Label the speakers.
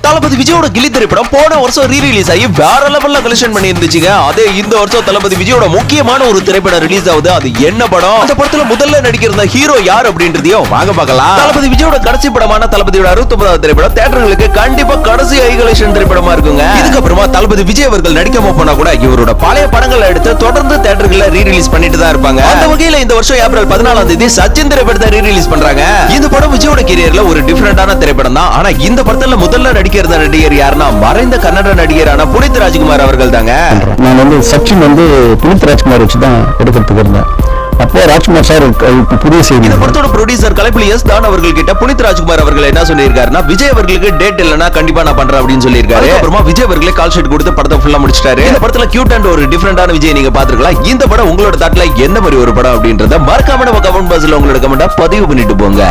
Speaker 1: தளபதி விஜயோட கில்லி திரைப்படம் போன வருஷம் ரீரிலீஸ் ஆகி வேற லெவல்ல கலெக்ஷன் பண்ணி இருந்துச்சுங்க. அதே இந்த வருஷம் தளபதி விஜயோட முக்கியமான ஒரு திரைப்படம் ரிலீஸ் ஆகுது. அது என்ன படம், அந்த படத்துல முதல்ல நடிக்கிற ஹீரோ யார் அப்படின்றதையும் வாங்க பார்க்கலாம். தளபதி விஜயோட கடைசி படமான தளபதியோட 69வது திரைப்படம் தியேட்டர்களுக்கு கண்டிப்பா கடைசி ஹை கலெக்ஷன் திரைப்படமா இருக்குங்க. இதுக்கப்புறமா தளபதி விஜய் அவர்கள் நடிக்காம போனா கூட இவரோட பழைய படங்களை எடுத்து தொடர்ந்து தியேட்டர்கள ரீரிலீஸ் பண்ணிட்டு தான் இருப்பாங்க. அந்த வகையில இந்த வருஷம் ஏப்ரல் 14ஆம் தேதி சச்சின் திரைப்படத்தை ரீரிலீஸ் பண்றாங்க. இந்த படம் விஜயோட கரியர்ல ஒரு டிஃபரெண்டான திரைப்படம் தான். ஆனா இந்த படத்துல முதல்ல நடிக்கிற நடிகர் யாருன்னா மறைந்த கன்னட நடிகரான புனித் ராஜ்குமார் அவர்கள் தாங்க.
Speaker 2: நான் வந்து சச்சின் வந்து புனித் ராஜ்குமார் வச்சு தான் எடுக்கிறதுக்கு இருந்தேன். அப்போ ராஜ்குமார் சார் புதிய செய்தி.
Speaker 1: இந்த படத்தோட ப்ரொடியூசர் கலைப்புலி எஸ் தான் அவர்கள் கிட்ட புனித் ராஜ்குமார் அவர்கள் என்ன சொல்லியிருக்காருன்னா, விஜய் அவர்களுக்கு டேட் இல்லனா கண்டிப்பா நான் பண்றேன் அப்படின்னு சொல்லியிருக்காரு. அப்புறமா விஜய் அவர்களே கால் ஷீட் கொடுத்து படத்தை ஃபுல்லா முடிச்சிட்டாரு. இந்த படத்துல கியூட் அண்ட் ஒரு டிஃபரெண்டான விஜய் நீங்க பாத்துக்கலாம். இந்த படம் உங்களோட தாட்ல எந்த மாதிரி ஒரு படம் அப்படின்றத மறக்காம நம்ம கமெண்ட் பாக்ஸ்ல உங்களோட கமெண்ட்டா பதிவு பண்ணிட்டு போங்க.